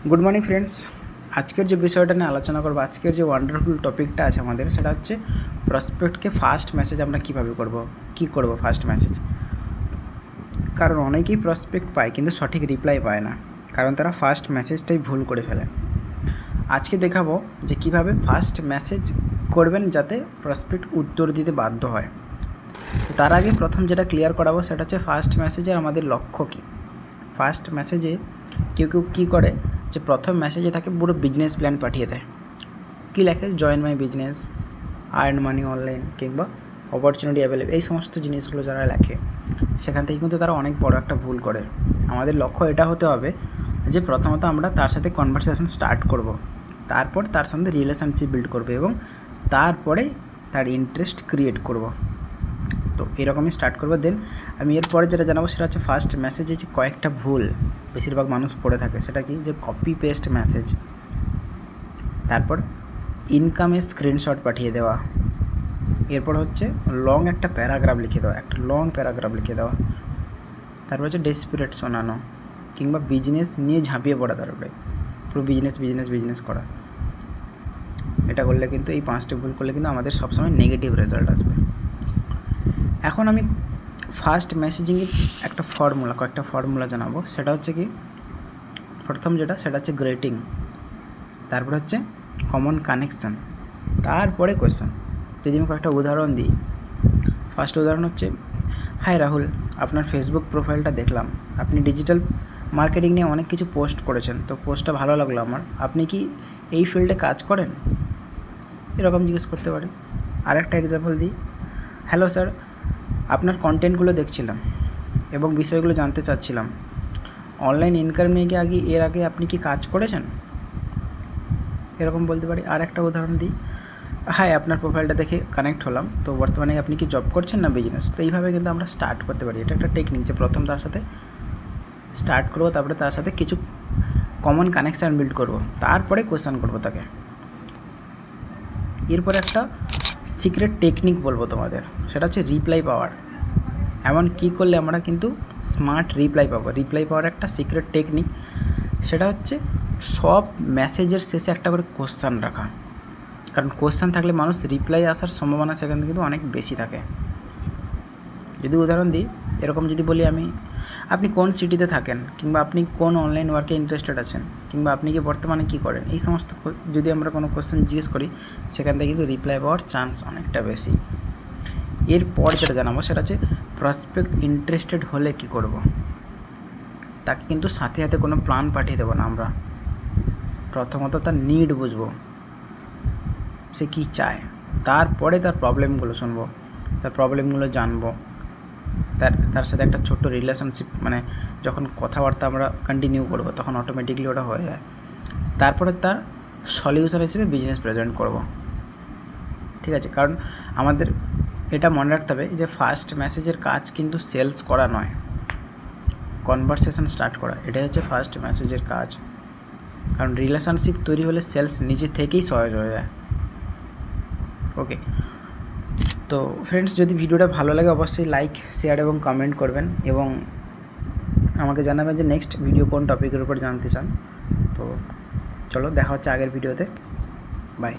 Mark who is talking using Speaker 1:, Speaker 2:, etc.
Speaker 1: Good morning friends. আজকের যে বিষয়টা নিয়ে আলোচনা করবো, আজকের যে ওয়ান্ডারফুল টপিকটা আছে আমাদের, সেটা হচ্ছে প্রসপেক্টকে ফার্স্ট মেসেজ আমরা কীভাবে করব, কী করব ফার্স্ট মেসেজ। কারণ অনেকেই প্রসপেক্ট পায় কিন্তু সঠিক রিপ্লাই পায় না, কারণ তারা ফার্স্ট মেসেজটাই ভুল করে ফেলে। আজকে দেখাবো যে কিভাবে ফার্স্ট মেসেজ করবেন যাতে প্রসপেক্ট উত্তর দিতে বাধ্য হয়। তার আগে প্রথম যেটা ক্লিয়ার করাবো সেটা হচ্ছে ফার্স্ট মেসেজের আমাদের লক্ষ্য কী। ফার্স্ট মেসেজে কেউ কেউ কী করে যে প্রথম মেসেজে তাকে পুরো বিজনেস প্ল্যান পাঠিয়ে দেয়। কী লেখে, join my business, earn money online কিংবা অপরচুনিটি অ্যাভেলেবল, এই সমস্ত জিনিসগুলো যারা লেখে সেখান থেকে কিন্তু তারা অনেক বড় একটা ভুল করে। আমাদের লক্ষ্য এটা হতে হবে যে প্রথমত আমরা তার সাথে কনভারসেশন স্টার্ট করব, তারপর তার সঙ্গে রিলেশনশিপ বিল্ড করব এবং তারপরে তার ইন্টারেস্ট ক্রিয়েট করব। তো এরকমই স্টার্ট করবো। দেন আমি এরপরে যেটা জানাবো সেটা হচ্ছে ফার্স্ট মেসেজে যে কয়েকটা ভুল বেশিরভাগ মানুষ পড়ে থাকে, সেটা কি, যে কপি পেস্ট মেসেজ, তারপর ইনকামের স্ক্রিনশট পাঠিয়ে দেওয়া, এরপর হচ্ছে লং একটা প্যারাগ্রাফ লিখে দেওয়া, তারপর হচ্ছে ডেসপিরেট শোনানো কিংবা বিজনেস নিয়ে ঝাঁপিয়ে পড়া, তারপরে পুরো বিজনেস করা। এটা করলে কিন্তু, এই 5টি ভুল করলে কিন্তু আমাদের সবসময় নেগেটিভ রেজাল্ট আসবে। এখন আমি ফার্স্ট মেসেজিংয়ের কয়েকটা ফর্মুলা জানাবো। সেটা হচ্ছে কি, প্রথম সেটা হচ্ছে গ্রেটিং, তারপর হচ্ছে কমন কানেকশান, তারপরে কোয়েশ্চেন। যদি আমি কয়েকটা উদাহরণ দিই, ফার্স্ট উদাহরণ হচ্ছে, হাই রাহুল, আপনার ফেসবুক প্রোফাইলটা দেখলাম, আপনি ডিজিটাল মার্কেটিং নিয়ে অনেক কিছু পোস্ট করেছেন, তো পোস্টটা ভালো লাগলো আমার, আপনি কি এই ফিল্ডে কাজ করেন? এরকম জিজ্ঞেস করতে পারি। আরেকটা এক্সাম্পল দিই, হ্যালো স্যার, আপনার কন্টেন্টগুলো দেখছিলাম এবং বিষয়গুলো জানতে চাচ্ছিলাম, অনলাইন ইনকাম নিয়ে এর আগে আপনি কি কাজ করেছেন? এরকম বলতে পারি। আর একটা উদাহরণ দিই, হাই, আপনার প্রোফাইলটা দেখে কানেক্ট হলাম, তো বর্তমানে আপনি কি জব করছেন না বিজনেস? তো এইভাবে কিন্তু আমরা স্টার্ট করতে পারি। এটা একটা টেকনিক যে প্রথম তার সাথে স্টার্ট করবো, তারপরে তার সাথে কিছু কমন কানেকশান বিল্ড করবো, তারপরে কোয়েশ্চেন করবো তাকে। এরপরে একটা সিক্রেট টেকনিক বলবো তোমাদের, সেটা হচ্ছে রিপ্লাই পাওয়ার। এমন কী করলে আমরা কিন্তু স্মার্ট রিপ্লাই পাওয়ার একটা সিক্রেট টেকনিক, সেটা হচ্ছে সব মেসেজের শেষে একটা করে কোশ্চেন রাখা। কারণ কোশ্চেন থাকলে মানুষ রিপ্লাই আসার সম্ভাবনা সেখান থেকে কিন্তু অনেক বেশি থাকে। যদি উদাহরণ দিই, এরকম যদি বলি আমি, আপনি কোন সিটিতে থাকেন, কিংবা আপনি কোন অনলাইন ওয়ার্কে ইন্টারেস্টেড আছেন, কিংবা আপনি কি বর্তমানে কী করেন, এই সমস্ত যদি আমরা কোনো কোশ্চেন জিজ্ঞেস করি, সেখান থেকে কিন্তু রিপ্লাই পাওয়ার চান্স অনেকটা বেশি। এরপর যেটা জানাবো সেটা হচ্ছে প্রসপেক্ট ইন্টারেস্টেড হলে কি করব। তাকে কিন্তু সাথে সাথে কোনো প্ল্যান পাঠিয়ে দেবো না আমরা। প্রথমত তার নিড বুঝবো, সে কী চায়, তারপরে তার প্রবলেমগুলো শুনবো, তার প্রবলেমগুলো জানবো, তার সাথে একটা ছোট্ট রিলেশনশিপ, মানে যখন কথাবার্তা আমরা কন্টিনিউ করবো তখন অটোমেটিকলি ওটা হয়ে যায়। তারপরে তার সলিউশন হিসেবে বিজনেস প্রেজেন্ট করব। ঠিক আছে, কারণ আমাদের এটা মনে রাখতে হবে যে ফার্স্ট মেসেজের কাজ কিন্তু সেলস করা নয়, কনভারসেশন স্টার্ট করা, এটাই হচ্ছে ফার্স্ট মেসেজের কাজ। কারণ রিলেশনশিপ তৈরি হলে সেলস নিজে থেকেই সহজ হয়ে যায়। ওকে, তো ফ্রেন্ডস, যদি ভিডিওটা ভালো লাগে অবশ্যই লাইক, শেয়ার এবং কমেন্ট করবেন এবং আমাকে জানাবেন যে নেক্সট ভিডিও কোন টপিকের উপর জানতে চান। তো চলো, দেখা হচ্ছে আগের ভিডিওতে। বাই।